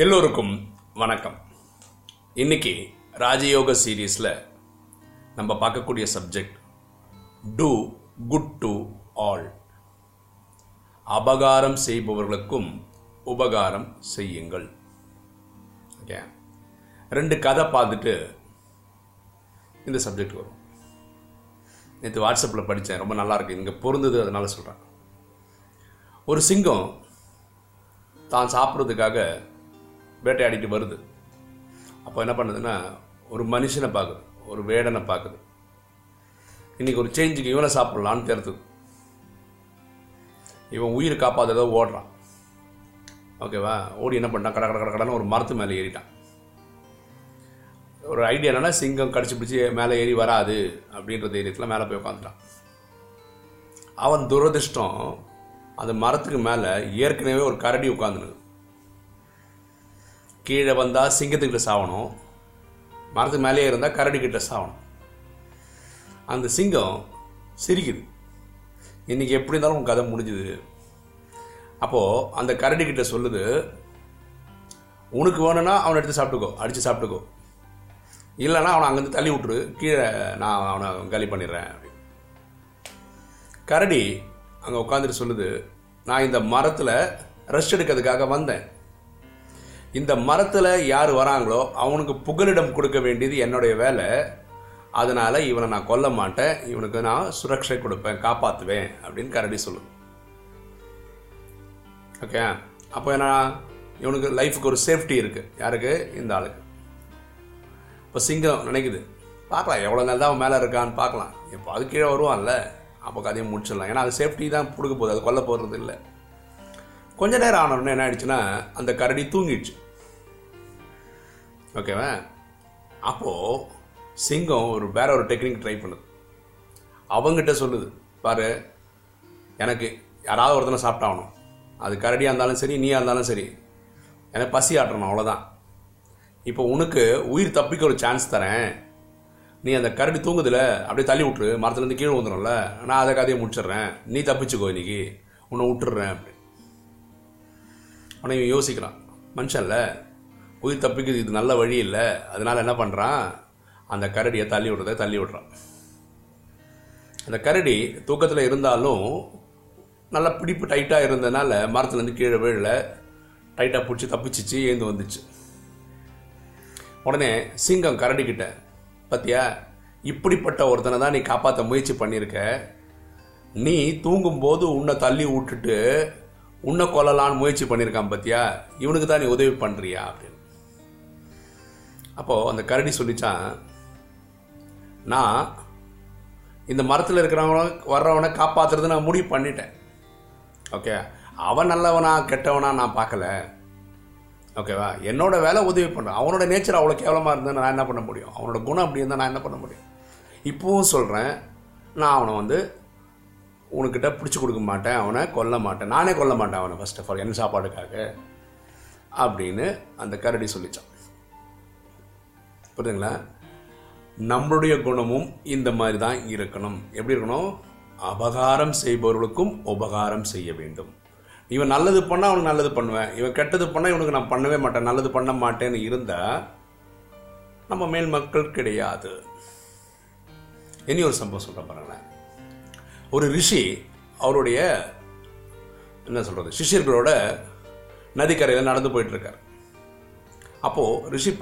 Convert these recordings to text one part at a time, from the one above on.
எல்லோருக்கும் வணக்கம். இன்னைக்கு ராஜயோக சீரீஸில் நம்ம பார்க்கக்கூடிய subject do good to all. அபகாரம் செய்பவர்களுக்கும் உபகாரம் செய்யுங்கள். ஓகே, 2 கதை பார்த்துட்டு இந்த சப்ஜெக்ட் வரும். நேற்று வாட்ஸ்அப்பில் படித்தேன், ரொம்ப நல்லா இருக்கு, இங்கே பொருந்தது, அதனால சொல்கிறேன். ஒரு சிங்கம் தான் சாப்பிட்றதுக்காக வேட்டையாடிட்டு வருது. அப்போ என்ன பண்ணுதுன்னா, ஒரு மனுஷனை பார்க்குது, ஒரு வேடனை பார்க்குது. இன்னைக்கு ஒரு சேஞ்சுக்கு இவனை சாப்பிட்லான்னு தெரியுது. இவன் உயிர் காப்பாற்றுறத ஓடுறான். ஓகேவா, ஓடி என்ன பண்ணிட்டான், கடை கடை கடைன்னு ஒரு மரத்து மேலே ஏறிட்டான். ஒரு ஐடியா என்னன்னா, சிங்கம் கடிச்சு பிடிச்சி மேலே ஏறி வராது அப்படின்ற தைரியத்தில் மேலே போய் உட்காந்துட்டான். அவன் துரதிர்ஷ்டம், அந்த மரத்துக்கு மேலே ஏற்கனவே ஒரு கரடி உட்காந்துனது. கீழே வந்தால் சிங்கத்துக்கிட்ட சாவணும், மரத்துக்கு மேலேயே இருந்தால் கரடி கிட்ட சாவணும். அந்த சிங்கம் சிரிக்குது, இன்னைக்கு எப்படி இருந்தாலும் உன் கதை முடிஞ்சுது. அப்போது அந்த கரடி கிட்ட சொல்லுது, உனக்கு வேணும்னா அவனை எடுத்து சாப்பிட்டுக்கோ, அடித்து சாப்பிட்டுக்கோ, இல்லைன்னா அவனை அங்கேருந்து தள்ளி விட்டுரு, கீழே நான் அவனை காலி பண்ணிடுறேன் அப்படின்னு. கரடி அங்கே உட்காந்துட்டு சொல்லுது, நான் இந்த மரத்தில் ரெஸ்ட் எடுக்கிறதுக்காக வந்தேன். இந்த மரத்தில் யார் வராங்களோ அவனுக்கு புகலிடம் கொடுக்க வேண்டியது என்னுடைய வேலை. அதனால் இவனை நான் கொல்ல மாட்டேன், இவனுக்கு நான் சுரக்ஷை கொடுப்பேன், காப்பாற்றுவேன் அப்படின்னு கரடி சொல்லுது. ஓகே, அப்போ என்ன, இவனுக்கு லைஃபுக்கு ஒரு சேஃப்டி இருக்குது. யாருக்கு? இந்த ஆளுக்கு. இப்போ சிங்கம் நினைக்குது, பார்க்கலாம் எவ்வளோ நாள் தான் அவன் மேலே இருக்கான்னு பார்க்கலாம், இப்போ அது கீழே வருவான்ல, அப்போ கதையை முடிச்சிடலாம். ஏன்னா அது சேஃப்டி தான் கொடுக்க போகுது, அது கொல்ல போகிறது இல்லை. கொஞ்ச நேரம் ஆனோடனே என்ன ஆயிடுச்சுன்னா, அந்த கரடி தூங்கிடுச்சு. ஓகேவா, அப்போது சிங்கம் வேற ஒரு டெக்னிக் ட்ரை பண்ணுது. அவங்ககிட்ட சொல்லுது, பாரு, எனக்கு யாராவது ஒருத்தனை சாப்பிட்டாகணும், அது கரடியாக இருந்தாலும் சரி, நீயாக இருந்தாலும் சரி, எனக்கு பசி ஆட்டணும், அவ்வளோதான். இப்போ உனக்கு உயிர் தப்பிக்க ஒரு சான்ஸ் தரேன், நீ அந்த கரடி தூங்குதில்ல அப்படியே தள்ளி விட்டுரு, மரத்துலேருந்து கீழே வந்துடும்ல, நான் அதை கதையை முடிச்சிடுறேன், நீ தப்பிச்சுக்கோ, இன்னைக்கு உன்னை விட்டுடுறேன் அப்படி. ஆனால் இவன் யோசிக்கிறான், மனுஷன்ல, உயிர் தப்பிக்கிறது இது நல்ல வழி இல்லை. அதனால என்ன பண்ணுறான், அந்த கரடியை தள்ளி விடுறான். அந்த கரடி தூக்கத்தில் இருந்தாலும் நல்லா பிடிப்பு டைட்டாக இருந்ததுனால மரத்துலேருந்து கீழே விழல, டைட்டாக பிடிச்சி தப்பிச்சிச்சு, ஏந்து வந்துச்சு. உடனே சிங்கம் கரடி கிட்ட, பார்த்தியா, இப்படிப்பட்ட ஒருத்தனை தான் நீ காப்பாற்ற முயற்சி பண்ணியிருக்க, நீ தூங்கும்போது உன்னை தள்ளி விட்டுட்டு உன்னை கொல்லலான்னு முயற்சி பண்ணியிருக்கான், பார்த்தியா, இவனுக்கு தான் நீ உதவி பண்ணுறியா அப்படின்னு. அப்போது அந்த கரடி சொல்லிச்சான், நான் இந்த மரத்தில் இருக்கிறவன வர்றவனை காப்பாற்றுறது நான் முடிவு பண்ணிட்டேன். ஓகே, அவன் நல்லவனா கெட்டவனா நான் பார்க்கல. ஓகேவா, என்னோட வேலை உதவி பண்ணுறேன். அவனோட நேச்சர் அவ்வளோ கேவலமாக இருந்தால் நான் என்ன பண்ண முடியும், அவனோட குணம் அப்படி இருந்தால் நான் என்ன பண்ண முடியும். இப்போவும் சொல்கிறேன், நான் அவனை உனக்கிட்ட பிடிச்சி கொடுக்க மாட்டேன், அவனை கொல்ல மாட்டேன், நானே கொல்ல மாட்டேன் அவனை, ஃபர்ஸ்ட் ஆஃப் ஆல் என்ன சாப்பாடுக்காக அப்படின்னு அந்த கரடி சொல்லிச்சான். புரியுதுங்களா? நம்மளுடைய குணமும் இந்த மாதிரி தான் இருக்கணும். எப்படி இருக்கணும்? அபகாரம் செய்பவர்களுக்கும் உபகாரம் செய்ய வேண்டும். இவன் நல்லது பண்ணால் அவனுக்கு நல்லது பண்ணுவேன், இவன் கெட்டது பண்ணால் இவனுக்கு நான் பண்ணவே மாட்டேன், நல்லது பண்ண மாட்டேன்னு இருந்தால் நம்ம மேல் மக்கள் கிடையாது. இனி ஒரு சம்பவம் சொல்ல பாருங்களேன். ஒரு ரிஷி அவருடைய என்ன சொல்கிறது சிஷ்யர்களோட நதிக்கரையில் நடந்து போயிட்டுருக்கார். அப்போது ரிஷி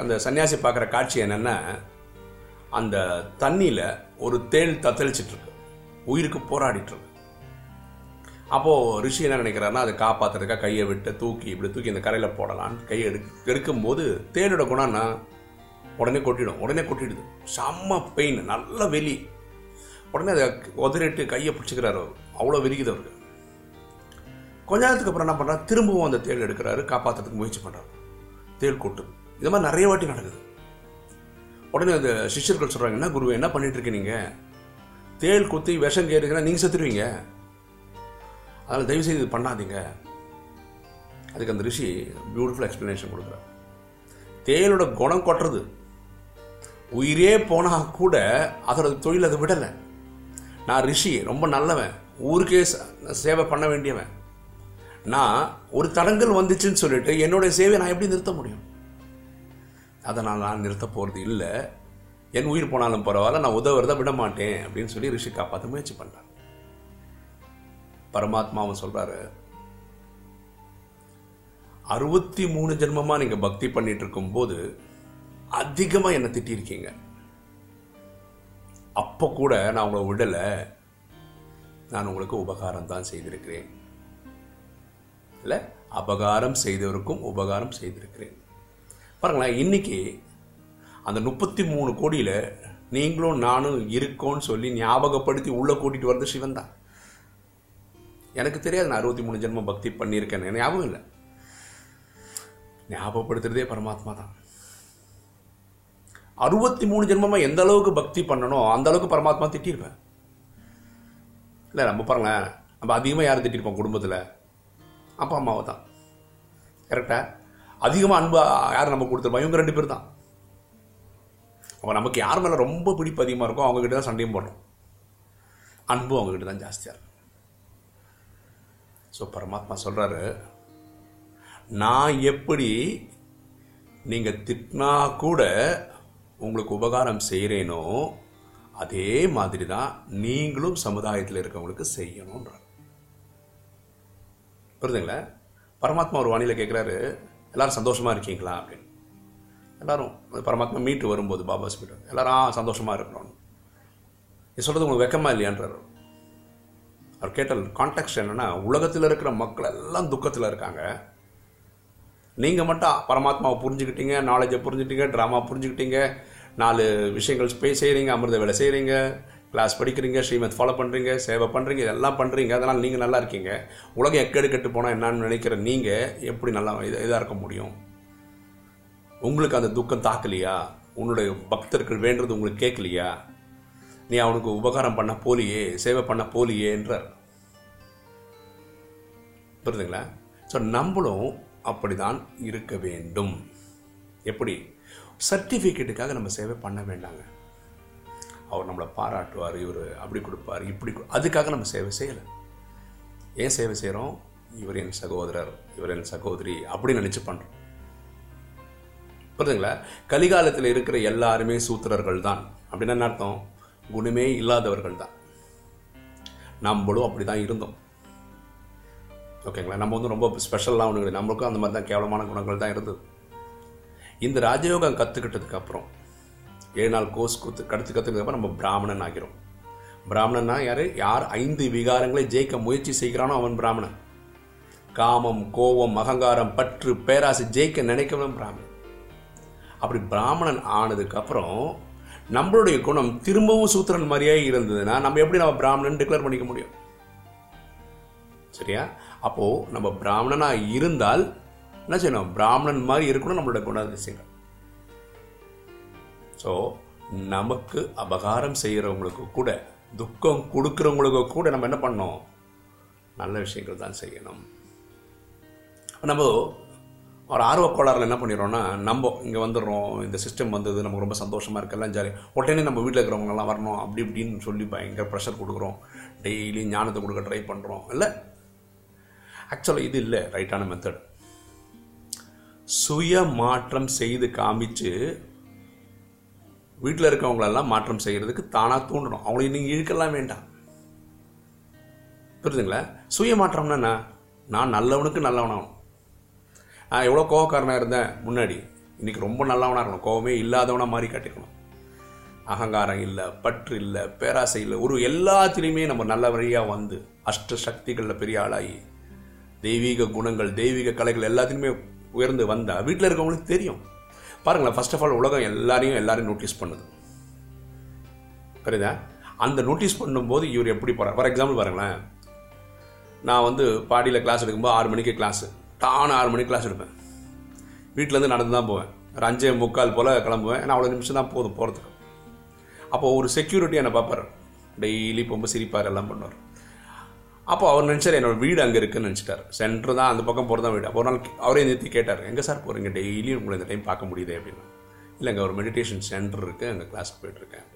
அந்த சன்னியாசி பார்க்குற காட்சி என்னென்னா, அந்த தண்ணியில் ஒரு தேள் தத்தளிச்சிட்ருக்கு, உயிருக்கு போராடிட்டுருக்கு. அப்போது ரிஷி என்ன நினைக்கிறாருன்னா, அதை காப்பாற்றுறதுக்காக கையை விட்டு இப்படி தூக்கி இந்த கரையில் போடலான்னு கையை எடுக்கும்போது தேளோட குணம்னா உடனே கொட்டிடுது. செம்ம பெயின், நல்ல வெளி. உடனே அதை உதறிட்டு கையை பிடிச்சிக்கிறாரு அவர், அவ்வளோ விரிக்குது அவருக்கு. கொஞ்ச நேரத்துக்கு அப்புறம் என்ன பண்ணுறாரு, திரும்பவும் அந்த தேள் எடுக்கிறாரு, காப்பாற்றுறதுக்கு முயற்சி பண்ணுறாரு, தேள் கொட்டுது. இது மாதிரி நிறைய வாட்டி நடக்குது. உடனே அந்த சிஷ்யர்கள் சொல்கிறாங்க, என்ன குருவே, என்ன பண்ணிட்டு இருக்கீங்க, நீங்கள் தேள் குத்தி விஷம் கேட்டுங்கன்னா நீங்கள் செத்துருவீங்க, அதனால் தயவுசெய்து இது பண்ணாதீங்க. அதுக்கு அந்த ரிஷி பியூட்டிஃபுல் எக்ஸ்பிளனேஷன் கொடுக்குறாரு. தேளோட குணம் கொட்டுறது, உயிரே போனால் கூட அதோட தொழில் அதை விடலை. நான் ரிஷி, ரொம்ப நல்லவன், ஊருக்கே சேவை பண்ண வேண்டியவன், நான் ஒரு தடங்கல் வந்துச்சுன்னு சொல்லிட்டு என்னுடைய சேவையை நான் எப்படி நிறுத்த முடியும்? அதனால் நான் நிறுத்த போகிறது இல்லை. என் உயிர் போனாலும் பரவாயில்ல, நான் உதவுறதை விட மாட்டேன் அப்படின்னு சொல்லி ரிஷி காப்பாற்ற முயற்சி பண்ணுறார். பரமாத்மாவும் சொல்றாரு, 63 ஜென்மமா நீங்க பக்தி பண்ணிட்டு இருக்கும் போது அதிகமா என்ன திட்டிருக்கீங்க. அப்போ கூட நான் உங்களை விடல, நான் உங்களுக்கு உபகாரம் தான் செய்திருக்கிறேன். இல்ல, அபகாரம் செய்தவருக்கும் உபகாரம் செய்திருக்கிறேன். பாருங்களேன், இன்னைக்கு அந்த 33 கோடியில நீங்களும் நானும் இருக்கோன்னு சொல்லி ஞாபகப்படுத்தி உள்ள கூட்டிட்டு வர்றது சிவன் தான். எனக்கு தெரியாது நான் 63 ஜென்மம் பக்தி பண்ணியிருக்கேன், ஞாபகம் இல்லை. ஞாபகப்படுத்துறதே பரமாத்மா தான். 63 ஜென்மமா எந்த அளவுக்கு பக்தி பண்ணணும் அந்த அளவுக்கு பரமாத்மா திட்டிருப்பேன். இல்லை, நம்ம பாருங்களேன், நம்ம அதிகமாக யாரும் திட்டிருப்போம் குடும்பத்தில்? அப்பா அம்மாவை தான். கரெக்டா? அதிகமாக அன்பு யார் நம்ம கொடுத்துருப்போம்? இவங்க 2 பேர் தான். அப்போ நமக்கு யார் மேலே ரொம்ப பிடிப்பு அதிகமாக இருக்கும் அவங்ககிட்ட தான் சண்டையும் போடுறோம். அன்பும் அவங்ககிட்ட தான் ஜாஸ்தியாக இருக்கும். ஸோ பரமாத்மா சொல்கிறாரு, நான் எப்படி நீங்கள் திட்டினா கூட உங்களுக்கு உபகாரம் செய்கிறேனோ அதே மாதிரி தான் நீங்களும் சமுதாயத்தில் இருக்கவங்களுக்கு செய்யணுன்றார். புரியுதுங்களா? பரமாத்மா ஒரு வானிலை கேட்குறாரு, எல்லாரும் சந்தோஷமாக இருக்கீங்களா அப்படின்னு. எல்லாரும் பரமாத்மா மீட்டு வரும்போது பாபா ஸ்பீட் எல்லாரும் சந்தோஷமாக இருக்கணும். நீ சொல்கிறது உங்களுக்கு வெக்கமா இல்லையான்றார். அவர் கேட்ட கான்டெக்ஸ்ட் என்னன்னா, உலகத்தில் இருக்கிற மக்கள் எல்லாம் துக்கத்தில் இருக்காங்க, நீங்கள் மட்டும் பரமாத்மாவை புரிஞ்சுக்கிட்டீங்க, நாலேஜை புரிஞ்சுக்கிட்டீங்க, ட்ராமா புரிஞ்சுக்கிட்டீங்க, 4 விஷயங்கள் செய்கிறீங்க, அமிர்த வேலை செய்கிறீங்க, கிளாஸ் படிக்கிறீங்க, ஸ்ரீமத் ஃபாலோ பண்ணுறீங்க, சேவை பண்ணுறீங்க, இதெல்லாம் பண்ணுறீங்க. அதனால் நீங்கள் நல்லா இருக்கீங்க. உலகம் எக்கேடு கெட்டு போனால் என்னான்னு நினைக்கிற நீங்கள் எப்படி நல்லா இதாக இருக்க முடியும்? உங்களுக்கு அந்த துக்கம் தாக்கலையா? உன்னுடைய பக்தர்கள் வேண்டது உங்களுக்கு கேட்கலையா? நீ அவனுக்கு உபகாரம் பண்ண போலியே, சேவை பண்ண போலியே என்றார். புரியுதுங்களா? ஸோ நம்மளும் அப்படிதான் இருக்க வேண்டும். எப்படி? சர்டிஃபிகேட்டுக்காக நம்ம சேவை பண்ண வேண்டாங்க. அவர் நம்மளை பாராட்டுவார், இவர் அப்படி கொடுப்பார், இப்படி அதுக்காக நம்ம சேவை செய்யலை. ஏன் சேவை செய்கிறோம்? இவர் என் சகோதரர், இவர் என் சகோதரி அப்படின்னு நினச்சி பண்ணுறோம். புரியுதுங்களா? கலிகாலத்தில் இருக்கிற எல்லாருமே சூத்திரர்கள் தான். அப்படின்னா என்ன அர்த்தம்? குணமே இல்லாதவர்கள் தான். நம்மளும் அப்படி தான் இருந்தோம். ஓகேங்களா? நம்ம வந்து ரொம்ப ஸ்பெஷல்லாம் ஒன்று, நம்மளுக்கும் அந்த மாதிரி தான் கேவலமான குணங்கள் தான் இருந்தது. இந்த ராஜயோகம் கற்றுக்கிட்டதுக்கு அப்புறம் 7 நாள் கோர்ஸ் கற்றுக்கிறதுக்கு அப்புறம் நம்ம பிராமணன் ஆகிறோம். பிராமணன்னா யார்? யார் 5 விகாரங்களை ஜெயிக்க முயற்சி செய்கிறானோ அவன் பிராமணன். காமம், கோபம், அகங்காரம், பற்று, பேராசை ஜெயிக்க நினைக்கிறவன் பிராமணன். அப்படி பிராமணன் ஆனதுக்கு அப்புறம் நம்மளுடைய குணம் திரும்பவும் சூத்திரன் மாதிரியே இருந்ததுன்னா நம்ம எப்படி நம்ம பிராமணன் டிக்ளேர் பண்ணிக்க முடியும்? சரியா? அப்போ நம்ம பிராமணனா இருந்தால் என்ன செய்யணும்? பிராமணன் மாதிரி இருக்கணும் நம்மளோட குணாதிசயங்கள். ஸோ நமக்கு அபகாரம் செய்கிறவங்களுக்கு கூட, துக்கம் கொடுக்குறவங்களுக்கு கூட நம்ம என்ன பண்ணணும்? நல்ல விஷயங்கள் தான் செய்யணும். நம்ம ஒரு ஆர்வக்கோளாறில் என்ன பண்ணிடுறோம்னா, நம்ம இங்கே வந்துடுறோம், இந்த சிஸ்டம் வந்தது, நமக்கு ரொம்ப சந்தோஷமாக இருக்கலாம், ஜாலி, உடனே நம்ம வீட்டில் இருக்கிறவங்கலாம் வரணும் அப்படி இப்படின்னு சொல்லி பயங்கர ப்ரெஷர் கொடுக்குறோம். டெய்லி ஞானத்தை கொடுக்க ட்ரை பண்ணுறோம். இல்லை, ஆக்சுவலாக இது இல்லை ரைட்டான மெத்தட். சுய மாற்றம் செய்து காமிச்சு வீட்டில் இருக்கவங்களெல்லாம் மாற்றம் செய்கிறதுக்கு தானாக தூண்டணும். அவங்களை நீங்கள் இழுக்கலாம் வேண்டாம். புரியுதுங்களா? சுய மாற்றம்னா நான் நல்லவனுக்கு நல்லவனாகணும். நான் எவ்வளோ கோவக்காரனாக இருந்தேன் முன்னாடி, இன்றைக்கி ரொம்ப நல்லவனாக இருக்கணும். கோவமே இல்லாதவனாக மாறி காட்டிக்கணும். அகங்காரம் இல்லை, பற்று இல்லை, பேராசை இல்லை, ஒரு எல்லாத்திலையுமே நம்ம நல்ல வழியாக வந்து அஷ்ட சக்திகளில் பெரிய ஆளாகி தெய்வீக குணங்கள், தெய்வீக கலைகள் எல்லாத்தையுமே உயர்ந்து வந்தால் வீட்டில் இருக்கவங்களுக்கு தெரியும். பாருங்களேன், ஃபர்ஸ்ட் ஆஃப் ஆல் உலகம் எல்லாரையும் நோட்டீஸ் பண்ணுது. புரியுதா? அந்த நோட்டீஸ் பண்ணும்போது இவர் எப்படி போகிறார்? ஃபார் எக்ஸாம்பிள் பாருங்களேன், நான் வந்து பாடியில் கிளாஸ் எடுக்கும்போது 6 மணிக்கு கிளாஸு, டான 6 மணிக்கு கிளாஸ் எடுப்பேன். வீட்டிலேருந்து நடந்து தான் போவேன். ஒரு 5:45 போல் கிளம்புவேன். ஏன்னா அவ்வளோ நிமிஷம் தான் போதும் போகிறதுக்கு. அப்போது ஒரு செக்யூரிட்டி என்னை பார்ப்பார், டெய்லி போகும்போது சிரிப்பார், எல்லாம் பண்ணுவார். அப்போ அவர் நினச்சார் என்னோட வீடு அங்கே இருக்குன்னு நினச்சிட்டார். சென்டர் தான், அந்த பக்கம் போகிறது தான் வீடு. அப்போ ஒரு நாள் அவரே நிறுத்தி கேட்டார், எங்கே சார் போகிறீங்க? டெய்லி உங்களை இந்த டைம் பார்க்க முடியுது அப்படின்னு. இல்லைங்க, ஒரு மெடிடேஷன் சென்டர் இருக்குது, அங்கே கிளாஸுக்கு போயிட்டுருக்கேன்.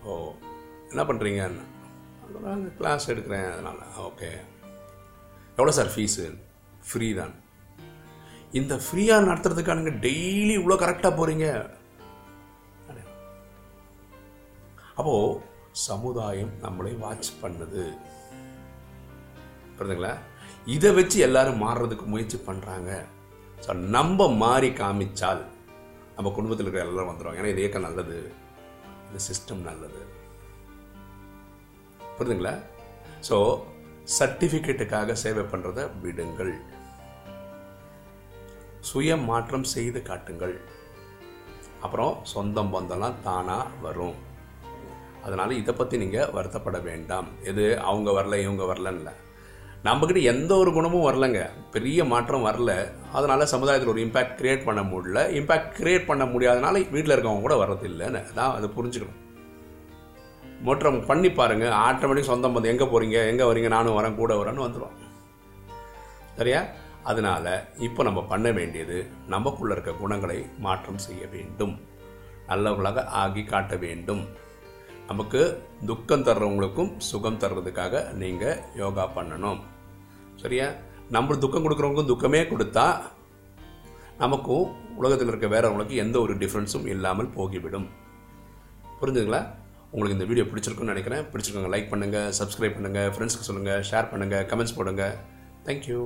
ஓ, என்ன பண்ணுறீங்க? அங்கே கிளாஸ் எடுக்கிறேன். அதனால் ஓகே. எவ்வளோ சார் ஃபீஸு? ஃப்ரீ தான். இந்த ஃப்ரீயாக நடத்துறதுக்கானுங்க டெய்லி இவ்வளோ கரெக்டாக போகிறீங்க. அப்போது சமுதாயம் நம்மளை வாட்ச் பண்ணுது. புரியுதுங்களா? இதை வச்சு எல்லாரும் மாறுறதுக்கு முயற்சி பண்ணுறாங்க. ஸோ நம்ம மாறி காமிச்சால் நம்ம குடும்பத்தில் இருக்கிற எல்லாரும் வந்துடுவாங்க. ஏன்னா இது இயக்கம் நல்லது, இந்த சிஸ்டம் நல்லது. புரியுதுங்களா? ஸோ சர்டிஃபிகேட்டுக்காக சேவை பண்ணுறதை விடுங்கள். சுய மாற்றம் செய்து காட்டுங்கள். அப்புறம் சொந்தம் பந்தம்லாம் தானாக வரும். அதனால் இதை பற்றி நீங்கள் வருத்தப்பட வேண்டாம். எது அவங்க வரல இவங்க வரலன்னு இல்லை. நம்மக்கிட்ட எந்த ஒரு குணமும் வரலைங்க, பெரிய மாற்றம் வரல. அதனால் சமுதாயத்தில் ஒரு இம்பேக்ட் க்ரியேட் பண்ண முடியல. இம்பேக்ட் க்ரியேட் பண்ண முடியாதனால வீட்டில் இருக்கவங்க கூட வர்றதில்லைன்னு தான் அதை புரிஞ்சுக்கணும். மாற்றம் பண்ணி பாருங்கள், ஆட்டோமேட்டிக் சொந்தம் பந்தம் எங்கே போகிறீங்க எங்கே வரீங்க, நானும் வரேன் கூட வரேன்னு வந்துடும். சரியா? அதனால் இப்போ நம்ம பண்ண வேண்டியது நமக்குள்ளே இருக்க குணங்களை மாற்றம் செய்ய வேண்டும், நல்லவர்களாக ஆகி காட்ட வேண்டும். நமக்கு துக்கம் தர்றவங்களுக்கும் சுகம் தர்றதுக்காக நீங்கள் யோகா பண்ணணும். சரியா? நம்ம துக்கம் கொடுக்குறவங்களுக்கும் துக்கமே கொடுத்தா நமக்கும் உலகத்தில் இருக்க வேறவங்களுக்கு எந்த ஒரு டிஃப்ரென்ஸும் இல்லாமல் போகிவிடும். புரிஞ்சுங்களா? உங்களுக்கு இந்த வீடியோ பிடிச்சிருக்குன்னு நினைக்கிறேன். பிடிச்சிருக்கோங்க லைக் பண்ணுங்கள், சப்ஸ்கிரைப் பண்ணுங்கள், ஃப்ரெண்ட்ஸ்க்கு சொல்லுங்கள், ஷேர் பண்ணுங்கள், கமெண்ட்ஸ் போடுங்க. தேங்க்யூ.